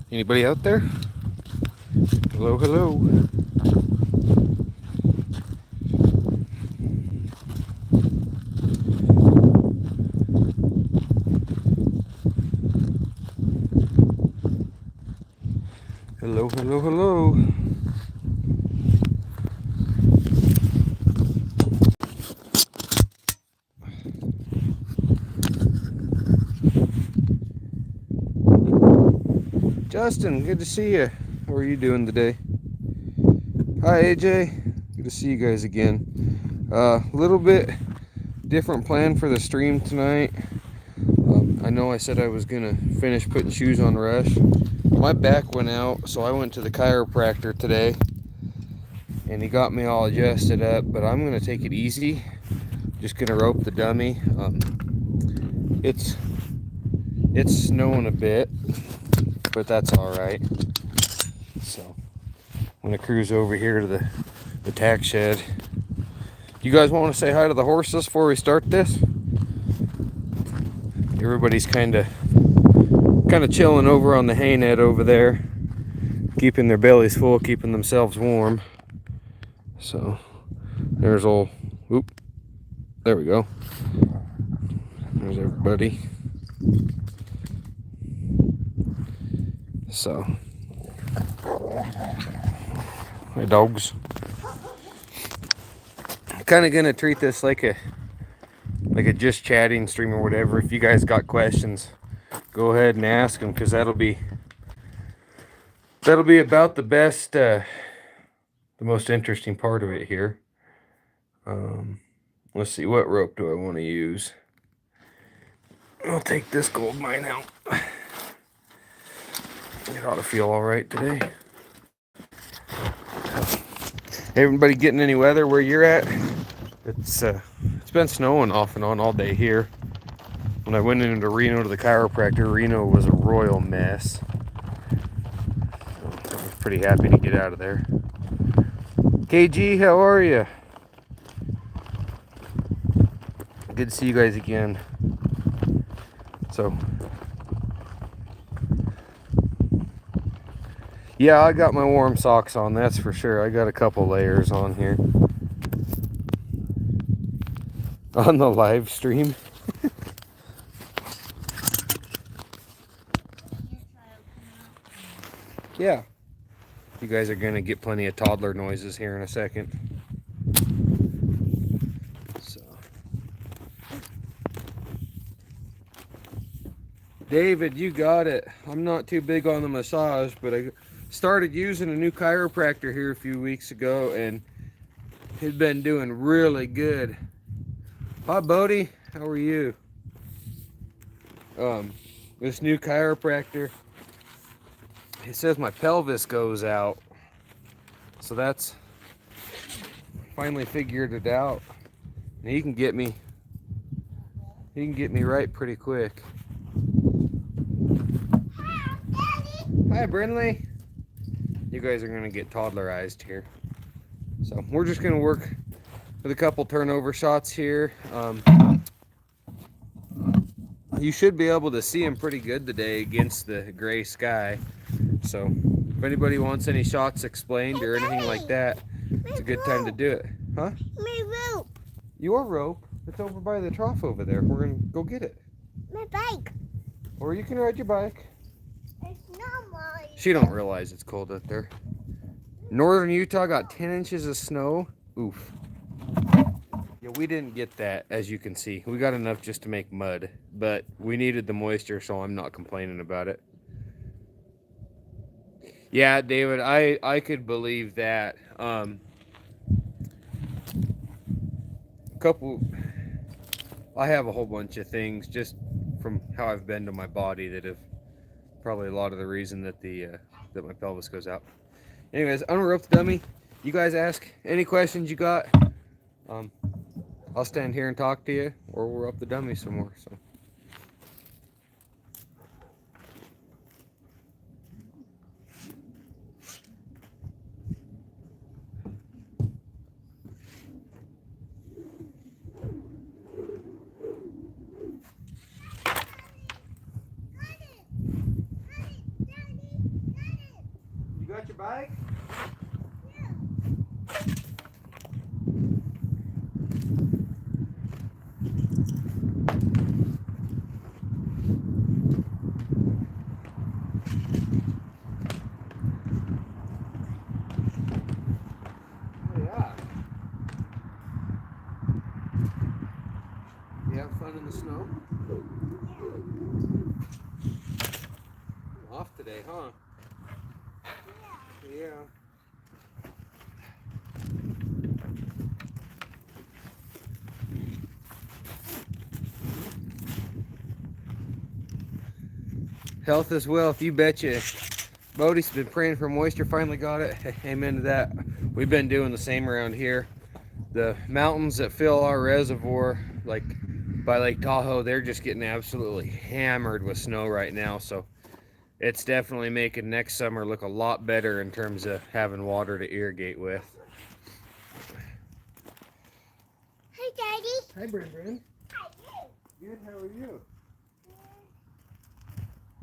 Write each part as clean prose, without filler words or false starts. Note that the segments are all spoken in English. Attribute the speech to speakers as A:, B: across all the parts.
A: Anybody out there? Hello, hello. Hello, hello, hello. Justin, good to see you. How are you doing today? Hi, AJ. Good to see you guys again. A little bit different plan for the stream tonight. I know I said I was gonna finish putting shoes on Rush. My back went out, so I went to the chiropractor today, and he got me all adjusted up. But I'm gonna take it easy. Just gonna rope the dummy. It's snowing a bit, but that's all right. So I'm gonna cruise over here to the tack shed. You guys want to say hi to the horses before we start this? Everybody's kind of chilling over on the hay net over there, keeping their bellies full, keeping themselves warm. So there's old, oop, there we go. There's everybody. So, my dogs. I'm kind of gonna treat this like a just chatting stream or whatever. If you guys got questions, go ahead and ask them, because that'll be about the best, the most interesting part of it here. Let's see, what rope do I want to use? I'll take this gold mine out. It ought to feel all right today. Everybody getting any weather where you're at? It's been snowing off and on all day here. When I went into Reno to the chiropractor, Reno was a royal mess. I was pretty happy to get out of there. KG, how are you? Good to see you guys again. So, yeah, I got my warm socks on, that's for sure. I got a couple layers on here. On the live stream. Yeah. You guys are going to get plenty of toddler noises here in a second. So, David, you got it. I'm not too big on the massage, but I started using a new chiropractor here a few weeks ago, and he's been doing really good. Hi, Bodie. How are you? This new chiropractor, he says my pelvis goes out. So that's, finally figured it out. And he can get me right pretty quick. Hi, Brinley. You guys are gonna get toddlerized here. So we're just gonna work with a couple turnover shots here. You should be able to see him pretty good today against the gray sky. So if anybody wants any shots explained or anything like that, it's a good time to do it. Huh?
B: My rope.
A: Your rope? It's over by the trough over there. We're gonna go get it.
B: My bike.
A: Or you can ride your bike.
B: It's not mine.
A: She don't realize it's cold out there. Northern Utah got 10 inches of snow. Oof. Yeah, we didn't get that, as you can see. We got enough just to make mud, but we needed the moisture, so I'm not complaining about it. Yeah, David, I could believe that. I have a whole bunch of things just from how I've been to my body that have probably a lot of the reason that that my pelvis goes out. Anyways, I'm gonna rope the dummy. You guys ask any questions you got. I'll stand here and talk to you, or we'll rope the dummy some more. So. got your bike? Oh yeah. You have fun in the snow? Off today, huh? Yeah. Health is wealth, you betcha. Bodie's been praying for moisture, finally got it. Amen to that. We've been doing the same around here. The mountains that fill our reservoir, like by Lake Tahoe, they're just getting absolutely hammered with snow right now. So it's definitely making next summer look a lot better in terms of having water to irrigate with.
B: Hi, Daddy.
A: Hi, Bryn.
B: Hi, you.
A: Good, how are you?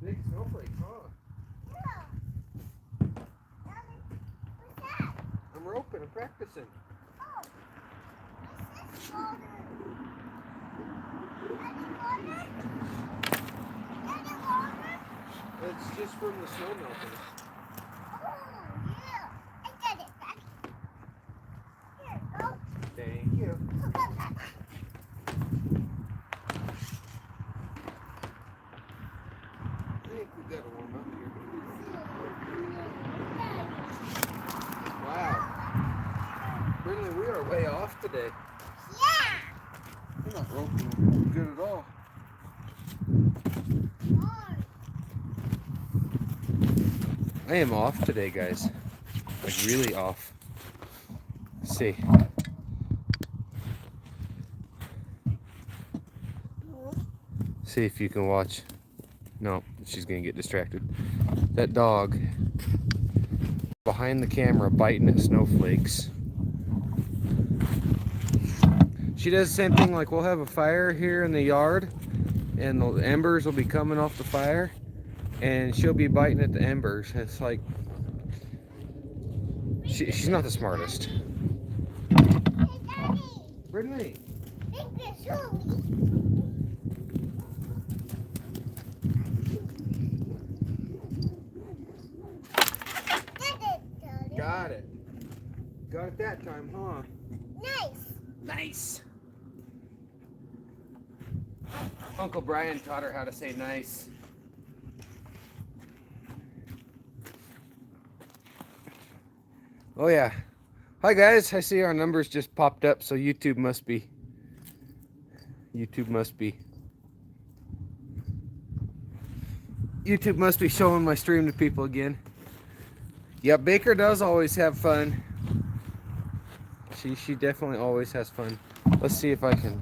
A: Big snowflake, huh?
B: Yeah. Daddy, what's that?
A: I'm roping, I'm practicing.
B: Oh, what's this water? Daddy, water? Daddy, water?
A: It's just from the snow melting.
B: Oh, yeah. I got it, Daddy. Here, go.
A: Thank you. I think we got to warm up here. Wow. Brindley, we are way off today.
B: Yeah.
A: We're not roping good at all. I am off today, guys. Like really off. Let's see. See if you can watch. No, she's gonna get distracted. That dog behind the camera biting at snowflakes. She does the same thing, like we'll have a fire here in the yard and the embers will be coming off the fire and she'll be biting at the embers. It's like she's not the smartest.
B: Hey, Daddy.
A: Brittany.
B: Think this show me.
A: Got it. Got it that time, huh?
B: Nice.
A: Nice. Uncle Brian taught her how to say nice. Oh yeah. Hi guys, I see our numbers just popped up, so YouTube must be showing my stream to people again. Yeah, Baker does always have fun. She definitely always has fun. Let's see if I can.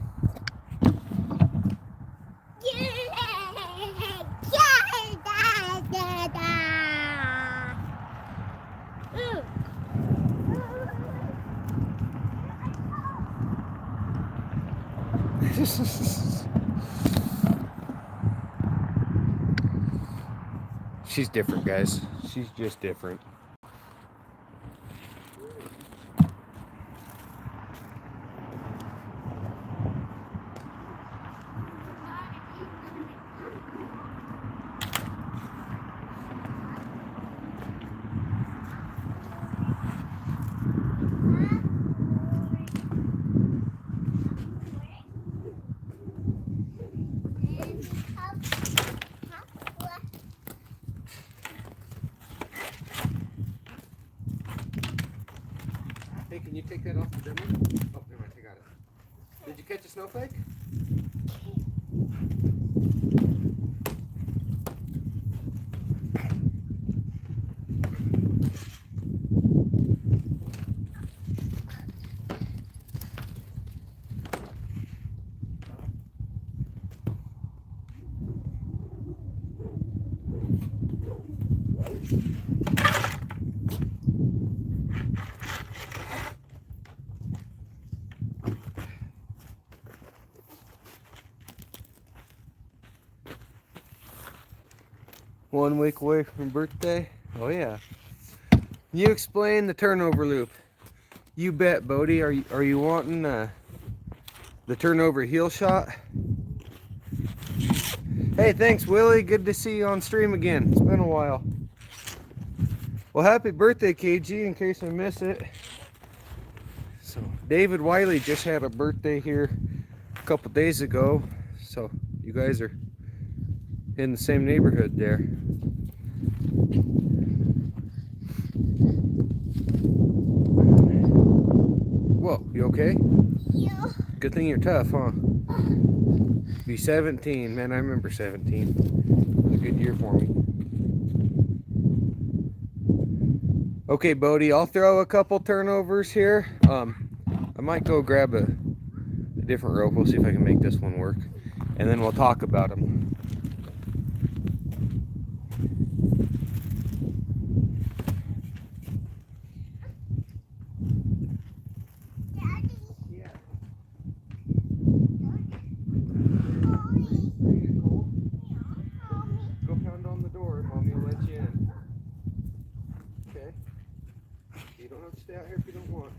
A: She's different, guys. She's just different. Hey, can you take that off the demo? Oh, never mind, I got it. Did you catch a snowflake? One week away from birthday? Oh yeah. You explain the turnover loop. You bet, Bodie. Are you wanting the turnover heel shot? Hey, thanks, Willie. Good to see you on stream again. It's been a while. Well, happy birthday, KG, in case I miss it. So, David Wiley just had a birthday here a couple days ago. So, you guys are in the same neighborhood there. Whoa, you okay?
B: Yeah.
A: Good thing you're tough, huh? Be 17, man. I remember 17. It was a good year for me. Okay, Bodie, I'll throw a couple turnovers here. I might go grab a different rope. We'll see if I can make this one work, and then we'll talk about them.
B: Daddy.
A: Yeah.
B: Mommy.
A: Are you cold?
B: Mommy.
A: Go pound on the door. Mommy will let you in. Okay. You don't have to stay out here if you don't want.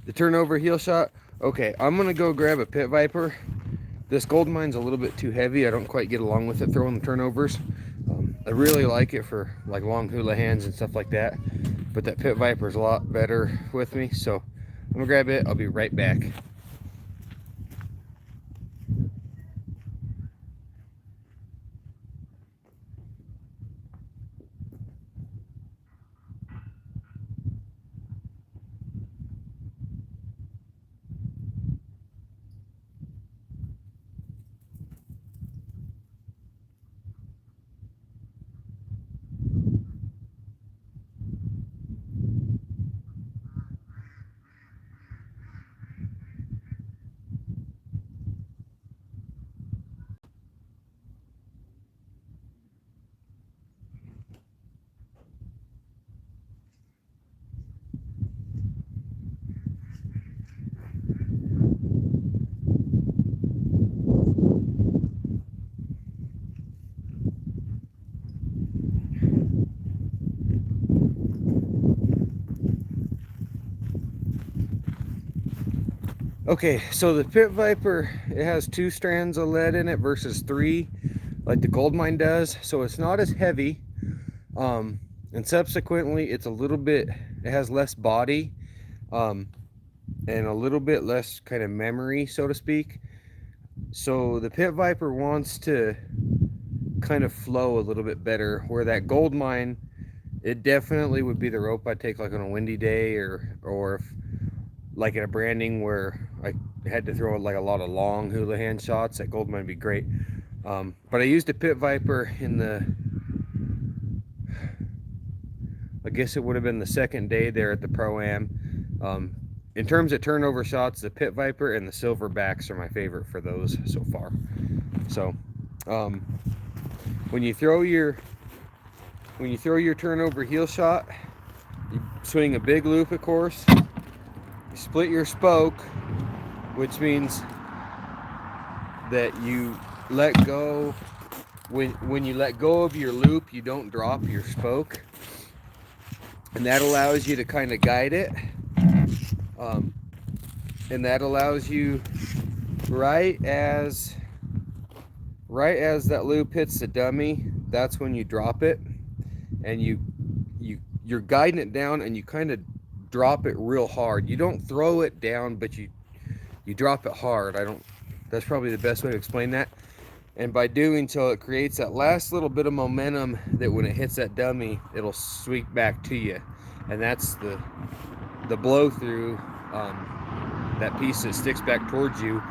A: The turnover heel shot. Okay, I'm gonna go grab a pit viper. This gold mine's a little bit too heavy. I don't quite get along with it throwing the turnovers. I really like it for like long hula hands and stuff like that, but that pit viper is a lot better with me. So I'm gonna grab it. I'll be right back. Okay, so the pit viper, it has 2 strands of lead in it versus 3 like the gold mine does, so it's not as heavy, and subsequently it's a little bit, it has less body, and a little bit less kind of memory, so to speak. So the pit viper wants to kind of flow a little bit better, where that gold mine, it definitely would be the rope I'd take like on a windy day, or if like at a branding where I had to throw like a lot of long hula hand shots, that gold mine would be great. But I used a pit viper in the, I guess it would have been the second day there at the Pro-Am. In terms of turnover shots, the pit viper and the silverbacks are my favorite for those so far. So when you throw your turnover heel shot, you swing a big loop, of course. You split your spoke, which means that you let go. When you let go of your loop, you don't drop your spoke, and that allows you to kind of guide it. And that allows you, right as that loop hits the dummy, that's when you drop it, and you're guiding it down, and you kind of drop it real hard. You don't throw it down, but you drop it hard. That's probably the best way to explain that. And by doing so, it creates that last little bit of momentum that when it hits that dummy, it'll sweep back to you. And that's the blow through, that piece that sticks back towards you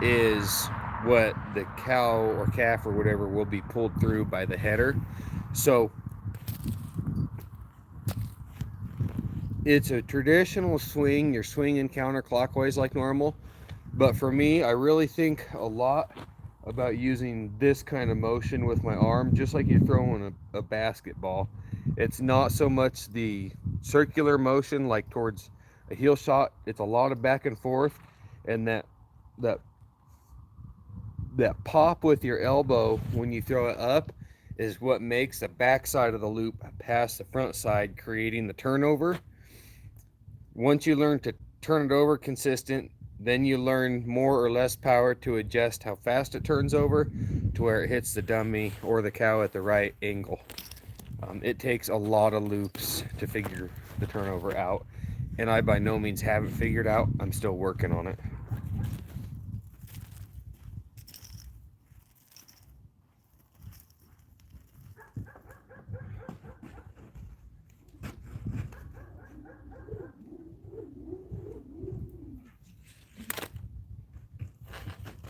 A: is what the cow or calf or whatever will be pulled through by the header. So it's a traditional swing. You're swinging counterclockwise like normal. But for me, I really think a lot about using this kind of motion with my arm, just like you're throwing a basketball. It's not so much the circular motion like towards a heel shot. It's a lot of back and forth, and that that pop with your elbow when you throw it up is what makes the back side of the loop pass the front side, creating the turnover. Once you learn to turn it over consistent, then you learn more or less power to adjust how fast it turns over to where it hits the dummy or the cow at the right angle. It takes a lot of loops to figure the turnover out, and I by no means have it figured out. I'm still working on it.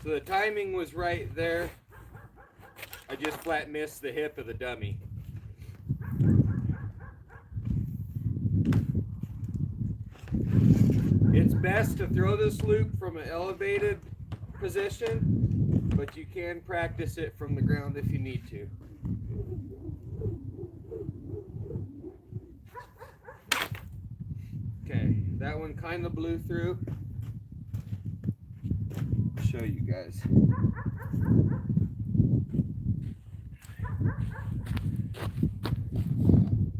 A: So the timing was right there. I just flat missed the hip of the dummy. It's best to throw this loop from an elevated position, but you can practice it from the ground if you need to. Okay, that one kind of blew through. I'll show you guys.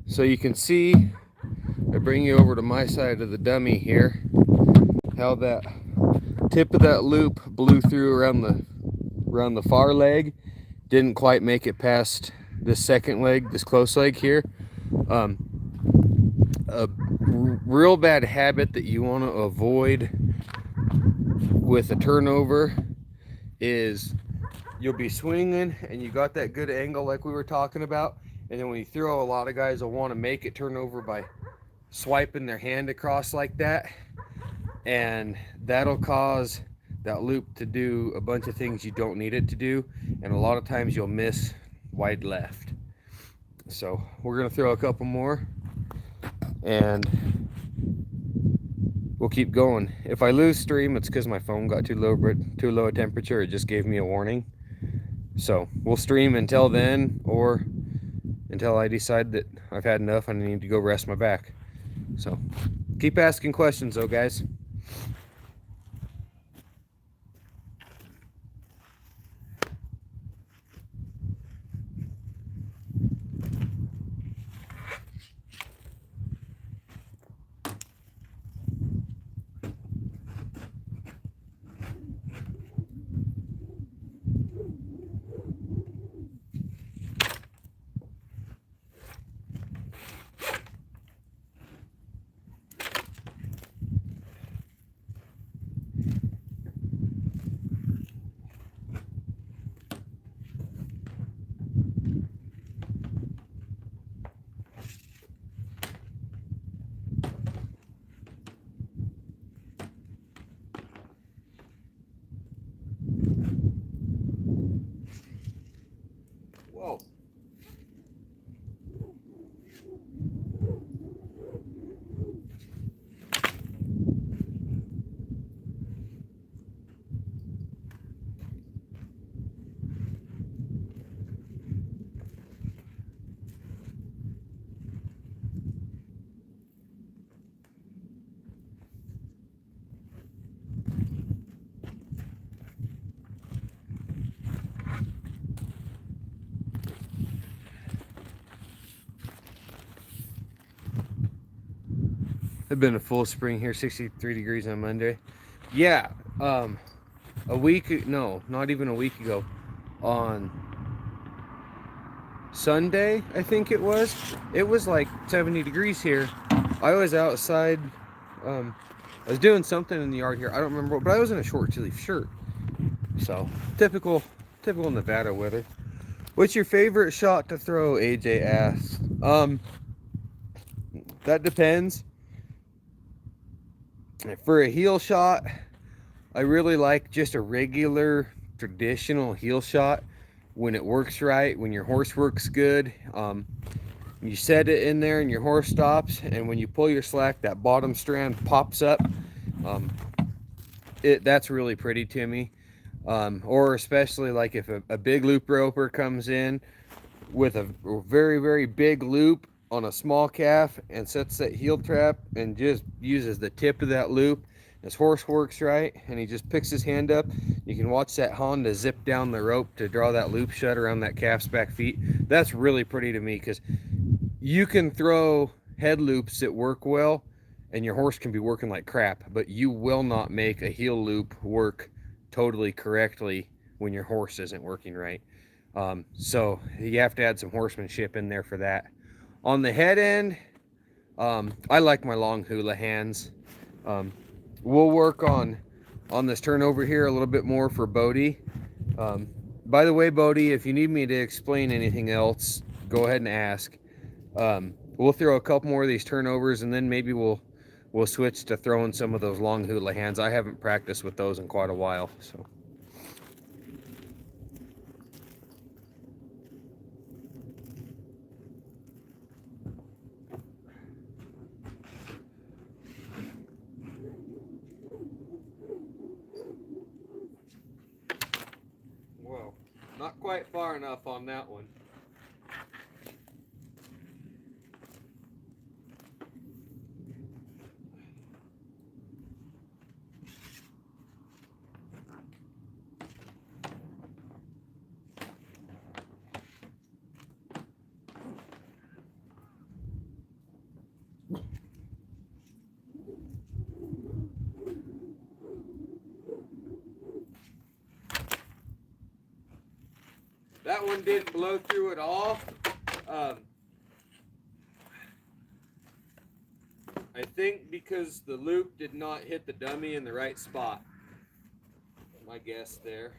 A: So you can see, I bring you over to my side of the dummy here, how that tip of that loop blew through around the far leg. Didn't quite make it past this second leg, this close leg here. A real bad habit that you want to avoid with a turnover is you'll be swinging and you got that good angle like we were talking about, and then when you throw, a lot of guys will want to make it turn over by swiping their hand across like that, and that'll cause that loop to do a bunch of things you don't need it to do, and a lot of times you'll miss wide left. So we're gonna throw a couple more and we'll keep going. If I lose stream, it's because my phone got too low a temperature. It just gave me a warning. So we'll stream until then, or until I decide that I've had enough and I need to go rest my back. So keep asking questions though, guys. Whoa. It's been a full spring here, 63 degrees on Monday. Yeah, a week, no, not even a week ago, on Sunday, I think it was like 70 degrees here. I was outside, I was doing something in the yard here, I don't remember, but I was in a short sleeve shirt. So, typical Nevada weather. What's your favorite shot to throw, AJ asked? That depends. For a heel shot, I really like just a regular traditional heel shot when it works right, when your horse works good. You set it in there and your horse stops, and when you pull your slack, that bottom strand pops up. That's really pretty to me. Or especially like if a big loop roper comes in with a very, very big loop on a small calf and sets that heel trap and just uses the tip of that loop. His horse works right and he just picks his hand up. You can watch that Honda zip down the rope to draw that loop shut around that calf's back feet. That's really pretty to me because you can throw head loops that work well and your horse can be working like crap, but you will not make a heel loop work totally correctly when your horse isn't working right. So you have to add some horsemanship in there for that. On the head end, I like my long hula hands. Um, we'll work on this turnover here a little bit more for Bodie. Um, by the way, Bodie, if you need me to explain anything else, go ahead and ask. We'll throw a couple more of these turnovers, and then maybe we'll switch to throwing some of those long hula hands. I haven't practiced with those in quite a while, so. Whoa, not quite far enough on that one. That one didn't blow through at all. I think because the loop did not hit the dummy in the right spot. My guess there.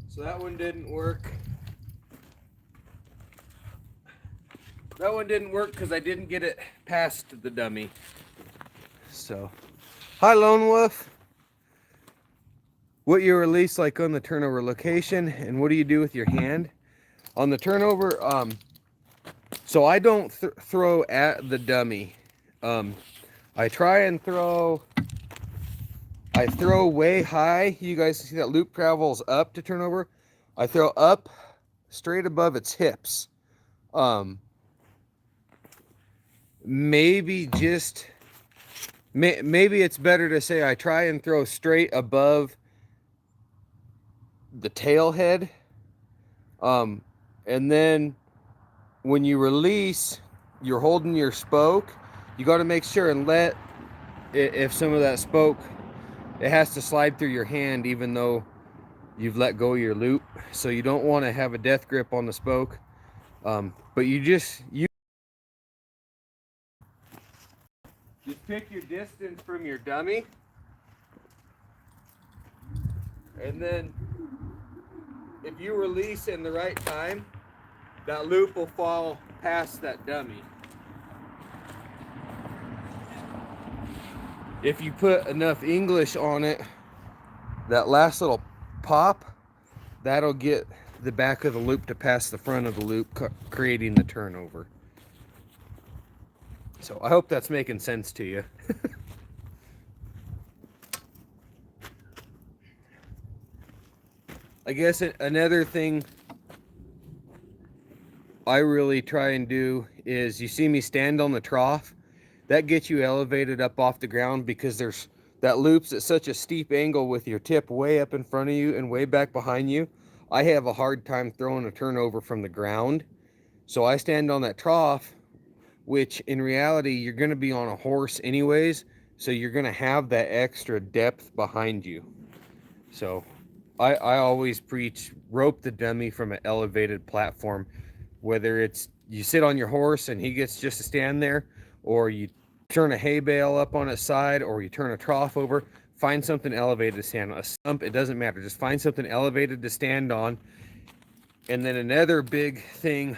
A: So that one didn't work. That one didn't work because I didn't get it past the dummy. So, hi Lone Wolf. What you release like on the turnover location, and what do you do with your hand? On the turnover, so I don't throw at the dummy. I try and I throw way high. You guys see that loop travels up to turnover. I throw up straight above its hips. Maybe it's better to say I try and throw straight above the tail head. And then when you release, you're holding your spoke. You got to make sure and let, if some of that spoke, it has to slide through your hand even though you've let go of your loop. So you don't want to have a death grip on the spoke. But you just pick your distance from your dummy, and then if you release in the right time, that loop will fall past that dummy. If you put enough English on it, that last little pop, that'll get the back of the loop to pass the front of the loop, creating the turnover. So I hope that's making sense to you. I guess another thing I really try and do is, you see me stand on the trough, that gets you elevated up off the ground because there's that loop's at such a steep angle with your tip way up in front of you and way back behind you. I have a hard time throwing a turnover from the ground. So I stand on that trough, which in reality, you're going to be on a horse anyways. So you're going to have that extra depth behind you. So I always preach rope the dummy from an elevated platform, whether it's you sit on your horse and he gets just to stand there, or you turn a hay bale up on its side, or you turn a trough over. Find something elevated to stand on. A stump, it doesn't matter. Just find something elevated to stand on. And then another big thing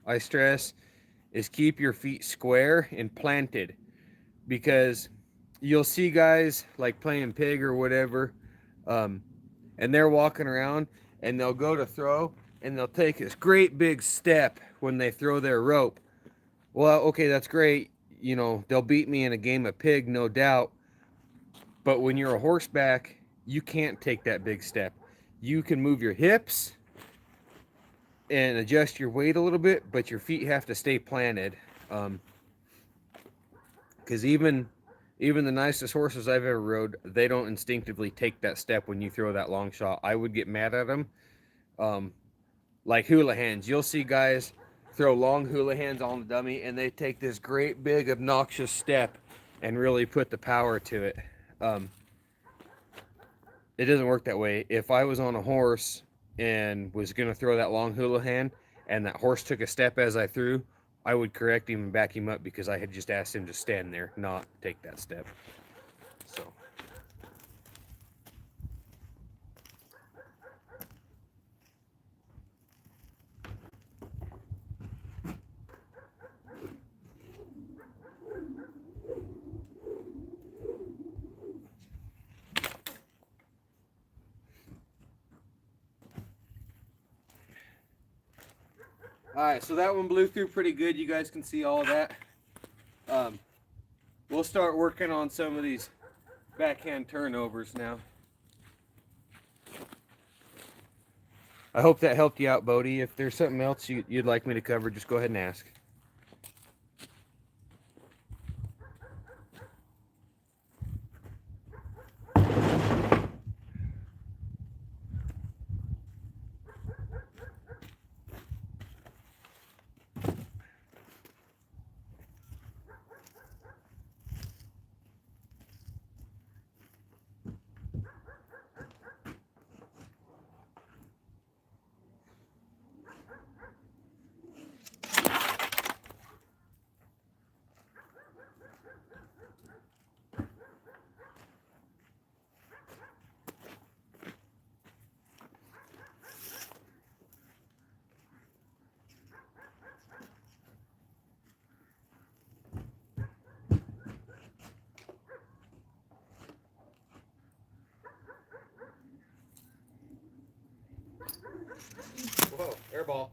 A: I stress is keep your feet square and planted, because you'll see guys like playing pig or whatever, um, and they're walking around and they'll go to throw and they'll take this great big step when they throw their rope. Well, okay, that's great. You know, they'll beat me in a game of pig, no doubt. But when you're a horseback, you can't take that big step. You can move your hips and adjust your weight a little bit, but your feet have to stay planted. Because even the nicest horses I've ever rode, they don't instinctively take that step when you throw that long shot. I would get mad at them. Like hula hands, you'll see guys throw long hula hands on the dummy, and they take this great big obnoxious step and really put the power to it. It doesn't work that way. If I was on a horse and was going to throw that long hula hand and that horse took a step as I threw, I would correct him and back him up because I had just asked him to stand there, not take that step. So. Alright, so that one blew through pretty good. You guys can see all of that. We'll start working on some of these backhand turnovers now. I hope that helped you out, Bodie. If there's something else you'd like me to cover, just go ahead and ask. Whoa, air ball.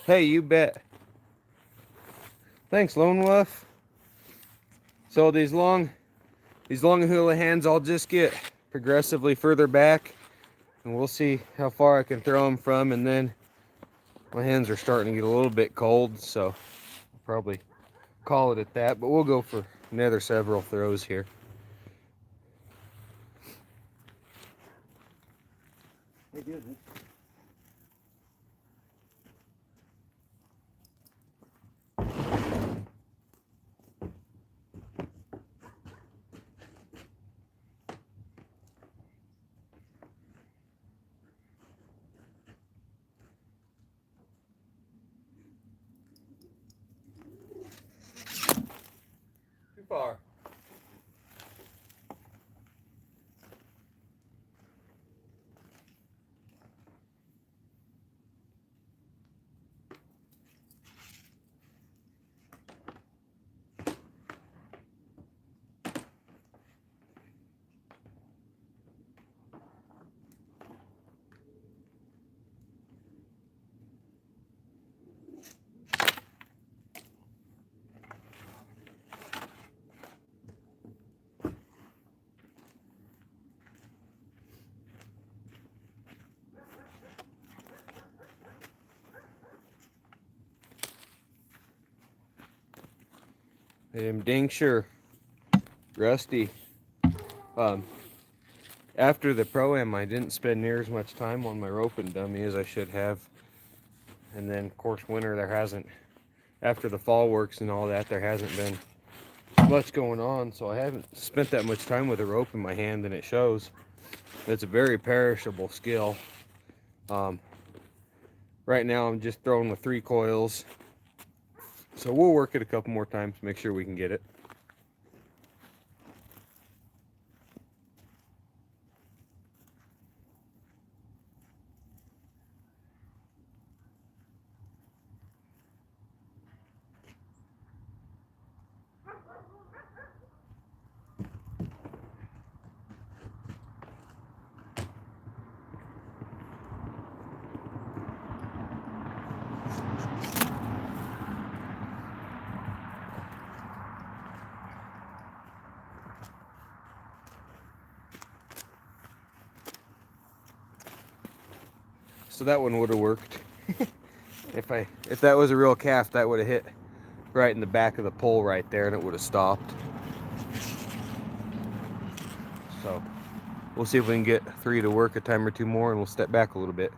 A: Hey, you bet. Thanks, Lone Wolf. So these long hula hands, I'll just get progressively further back, and we'll see how far I can throw them from. And then my hands are starting to get a little bit cold, so I'll probably call it at that. But we'll go for another several throws here. Hey, goodness. Too far. I am dang sure. Rusty. After the Pro-Am, I didn't spend near as much time on my Ropin dummy as I should have. And then, of course, winter, there hasn't, after the fall works and all that, there hasn't been much going on. So I haven't spent that much time with a rope in my hand, and it shows. It's a very perishable skill. Right now, I'm just throwing with 3 coils. So we'll work it a couple more times to make sure we can get it. So that one would have worked. If that was a real calf, that would have hit right in the back of the pole right there, and it would have stopped. So we'll see if we can get 3 to work a time or 2 more, and we'll step back a little bit.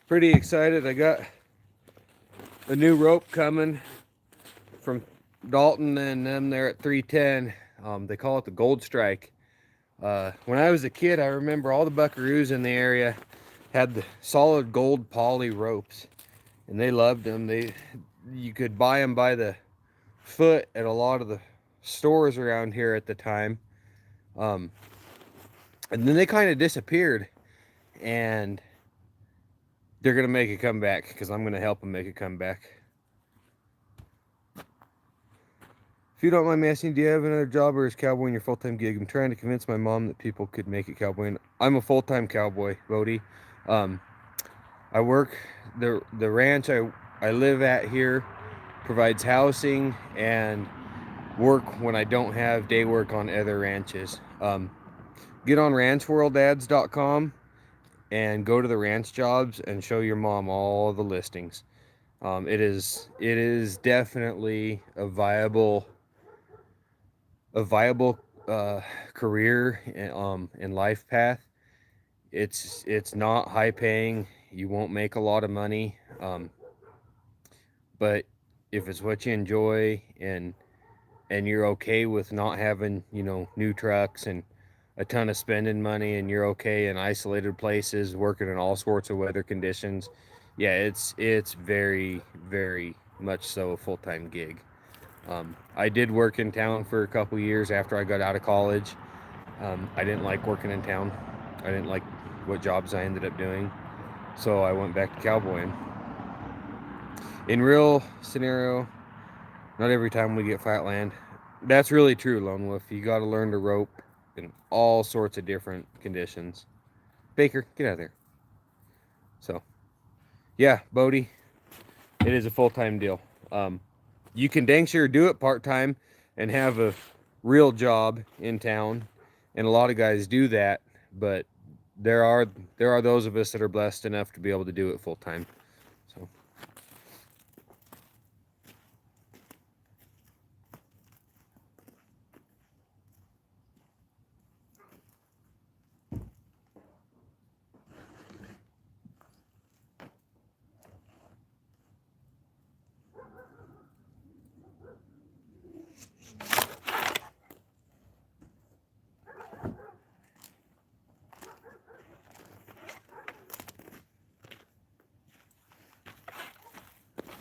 A: Pretty excited. I got a new rope coming from Dalton and them there at 310. They call it the Gold Strike. When I was a kid, I remember all the buckaroos in the area had the solid gold poly ropes, and they loved them. You could buy them by the foot at a lot of the stores around here at the time. And then they kind of disappeared, and they're going to make a comeback because I'm going to help them make a comeback. If you don't mind me asking, do you have another job, or is cowboy in your full-time gig? I'm trying to convince my mom that people could make it cowboy. I'm a full-time cowboy, Bodie. I work the ranch I live at here provides housing and work when I don't have day work on other ranches. Get on ranchworldads.com and go to the ranch jobs and show your mom all the listings. It is definitely a viable career and life path. It's not high paying. You won't make a lot of money, but if it's what you enjoy and you're okay with not having, new trucks and a ton of spending money, and you're okay in isolated places working in all sorts of weather conditions, yeah, it's very, very much so a full-time gig. I did work in town for a couple years after I got out of college. I didn't like working in town. I didn't like what jobs I ended up doing, so I went back to cowboying. In real scenario, not every time we get flat land. That's really true, Lone Wolf. You got to learn to rope in all sorts of different conditions. Baker, get out of there. So, yeah, Bodie, it is a full-time deal. You can dang sure do it part-time and have a real job in town, and a lot of guys do that, but there are those of us that are blessed enough to be able to do it full-time. So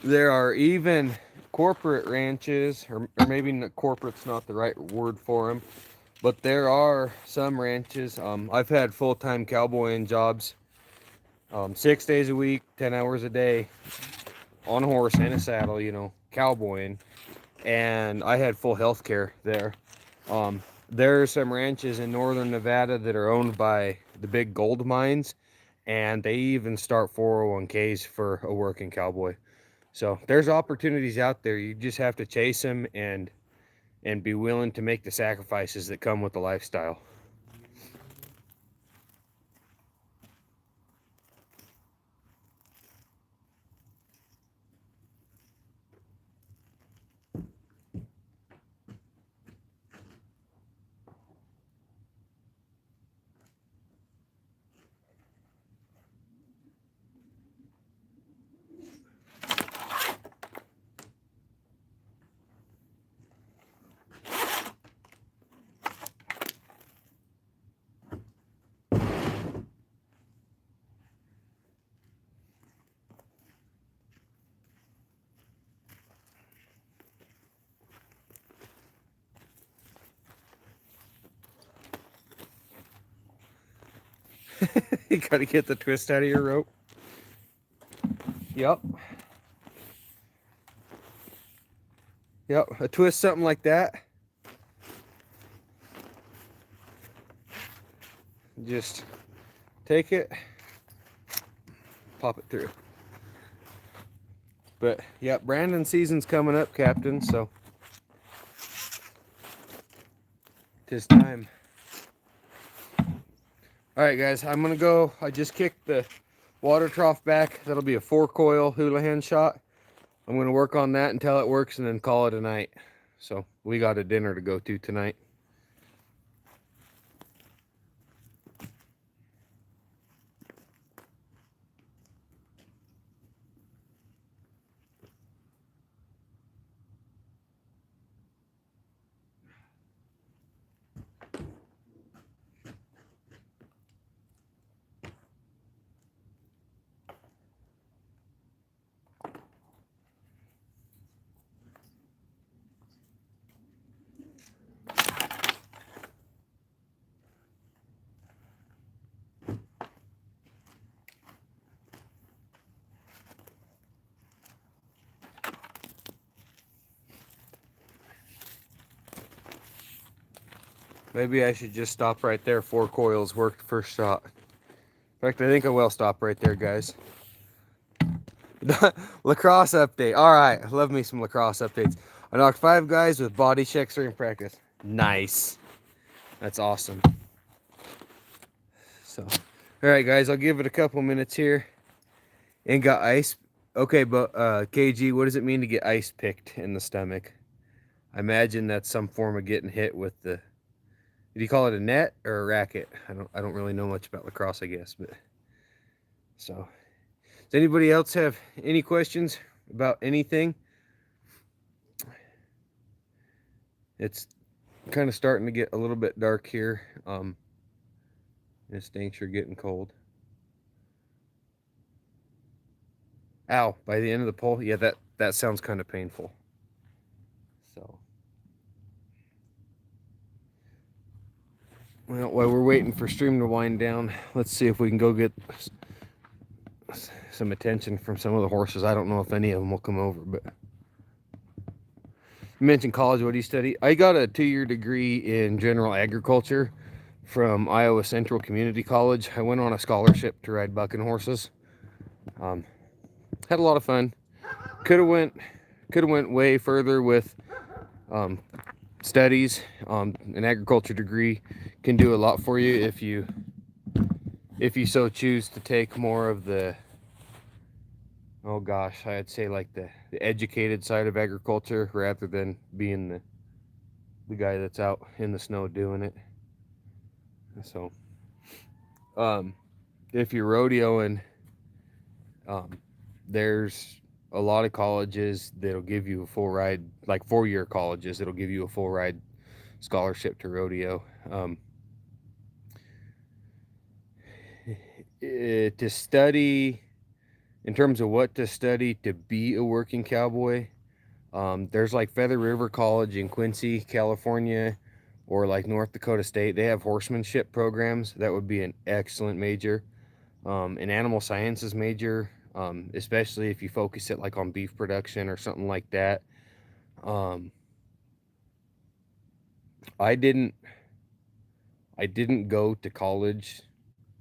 A: there are even corporate ranches, or maybe corporate's not the right word for them, but there are some ranches. I've had full-time cowboying jobs, 6 days a week, 10 hours a day, on a horse and a saddle, cowboying, and I had full health care there. There are some ranches in northern Nevada that are owned by the big gold mines, and they even start 401ks for a working cowboy. So there's opportunities out there. You just have to chase them and be willing to make the sacrifices that come with the lifestyle. You gotta get the twist out of your rope. Yep. Yep, a twist, something like that. Just take it, pop it through. But yeah, Brandon season's coming up, Captain, so tis time. Alright guys, I'm gonna go. I just kicked the water trough back. That'll be a 4-coil Houlihan shot. I'm gonna work on that until it works and then call it a night. So we got a dinner to go to tonight. Maybe I should just stop right there. 4 coils worked first shot. In fact, I think I will stop right there, guys. Lacrosse update. All right, love me some lacrosse updates. I knocked 5 guys with body checks during practice. Nice. That's awesome. So, all right, guys, I'll give it a couple minutes here. And got ice. Okay, but KG, what does it mean to get ice picked in the stomach? I imagine that's some form of getting hit with the. Did you call it a net or a racket? I don't really know much about lacrosse, I guess, but so. Does anybody else have any questions about anything? It's kind of starting to get a little bit dark here. This thing's sure getting cold. Ow, by the end of the pole? Yeah, that sounds kind of painful. So, well, while we're waiting for stream to wind down, let's see if we can go get some attention from some of the horses. I don't know if any of them will come over, but you mentioned college. What do you study? I got a 2-year degree in general agriculture from Iowa Central Community College. I went on a scholarship to ride bucking horses. Had a lot of fun. Could have went way further with studies. An agriculture degree can do a lot for you if you so choose to take more of the, oh gosh, I'd say like the educated side of agriculture rather than being the guy that's out in the snow doing it. So if you're rodeoing, there's a lot of colleges that'll give you a full ride, like 4-year colleges that'll give you a full ride scholarship to rodeo. To study, in terms of what to study to be a working cowboy, There's like Feather River College in Quincy, California, or like North Dakota State. They have horsemanship programs. That would be an excellent major. An animal sciences major, especially if you focus it like on beef production or something like that. Um, I didn't I didn't go to college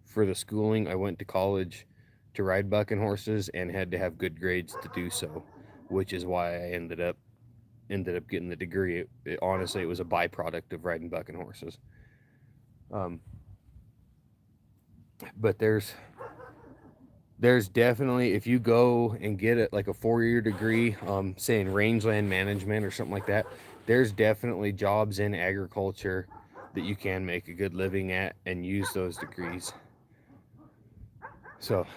A: for the schooling. I went to college to ride bucking horses and had to have good grades to do so, which is why I ended up getting the degree. Honestly, it was a byproduct of riding bucking horses. Um, but there's definitely, if you go and get it like a 4-year degree, say in rangeland management or something like that, there's definitely jobs in agriculture that you can make a good living at and use those degrees. So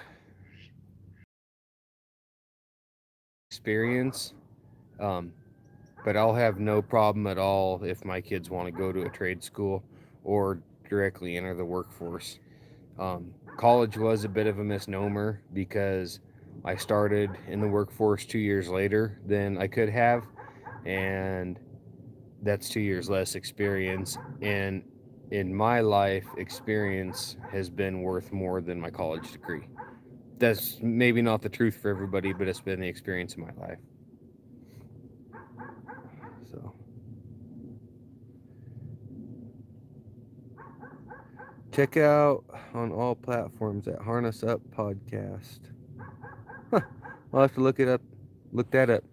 A: experience, um, but I'll have no problem at all if my kids want to go to a trade school or directly enter the workforce. College was a bit of a misnomer because I started in the workforce 2 years later than I could have, and that's 2 years less experience. And in my life, experience has been worth more than my college degree. That's maybe not the truth for everybody, but it's been the experience of my life. So check out on all platforms at Harness Up Podcast. Huh. I'll have to look that up.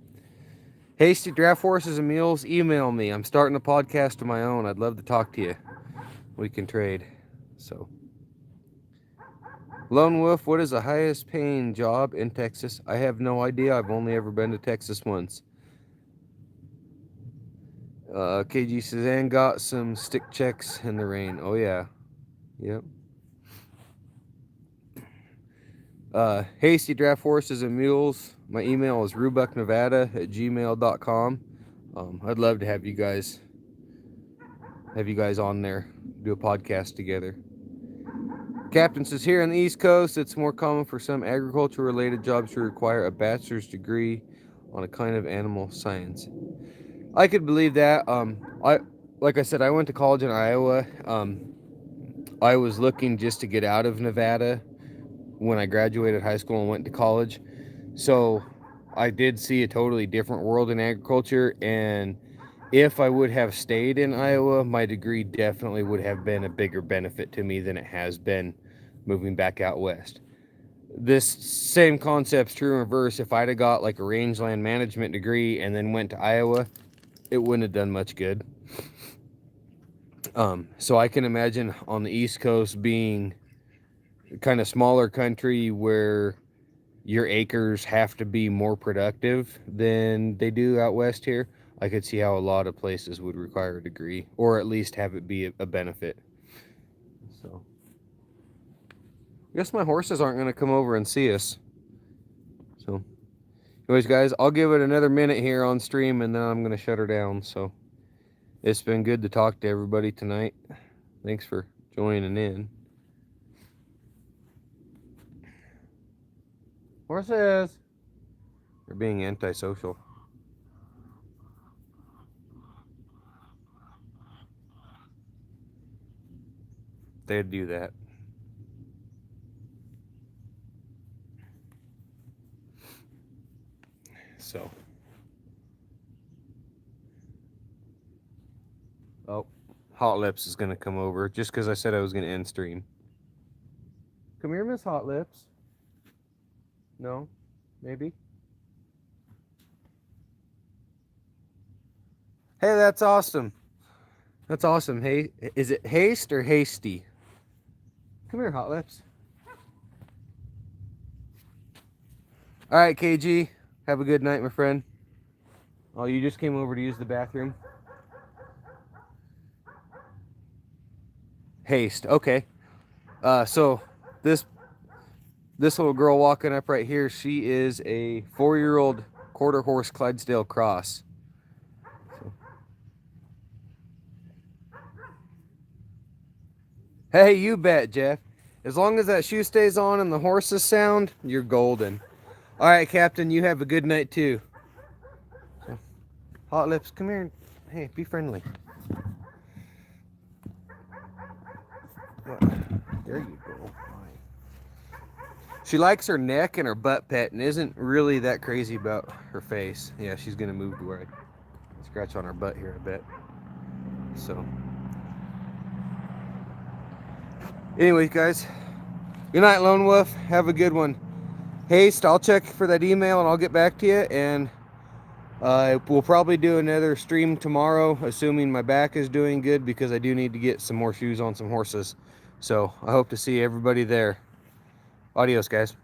A: Hasty Draft Horses and Mules, email me. I'm starting a podcast of my own. I'd love to talk to you. We can trade. So, Lone Wolf, what is the highest paying job in Texas? I have no idea. I've only ever been to Texas once. KG Suzanne got some stick checks in the rain. Oh, yeah. Yep. Hasty Draft Horses and Mules. My email is rubucknevada@gmail.com. I'd love to have you guys on there, do a podcast together. Captain says here on the East Coast, it's more common for some agriculture-related jobs to require a bachelor's degree on a kind of animal science. I could believe that. Like I said, I went to college in Iowa. I was looking just to get out of Nevada when I graduated high school and went to college. So I did see a totally different world in agriculture, and if I would have stayed in Iowa, my degree definitely would have been a bigger benefit to me than it has been moving back out west. This same concept's true in reverse. If I'd have got like a rangeland management degree and then went to Iowa, it wouldn't have done much good. So I can imagine on the East Coast being kind of smaller country where your acres have to be more productive than they do out west here. I could see how a lot of places would require a degree, or at least have it be a benefit. So, I guess my horses aren't going to come over and see us. So, anyways, guys, I'll give it another minute here on stream, and then I'm going to shut her down. So, it's been good to talk to everybody tonight. Thanks for joining in. Horses! They're being antisocial. They'd do that. So. Oh, Hot Lips is going to come over just because I said I was going to end stream. Come here, Miss Hot Lips. No? Maybe? Hey, that's awesome. That's awesome. Hey, is it haste or hasty? Come here, Hot Lips. All right, KG. Have a good night, my friend. Oh, you just came over to use the bathroom? Haste. Okay. So this little girl walking up right here, she is a 4-year-old quarter horse Clydesdale cross. So. Hey, you bet, Jeff. As long as that shoe stays on and the horses sound, you're golden. All right, Captain, you have a good night too. So. Hot Lips, come here. Hey, be friendly. What? There you go. She likes her neck and her butt pet and isn't really that crazy about her face. Yeah, she's gonna move to where I scratch on her butt here a bit. So, anyways, guys, good night, Lone Wolf. Have a good one. Haste, I'll check for that email and I'll get back to you. And we'll probably do another stream tomorrow, assuming my back is doing good, because I do need to get some more shoes on some horses. So I hope to see everybody there. Adios, guys.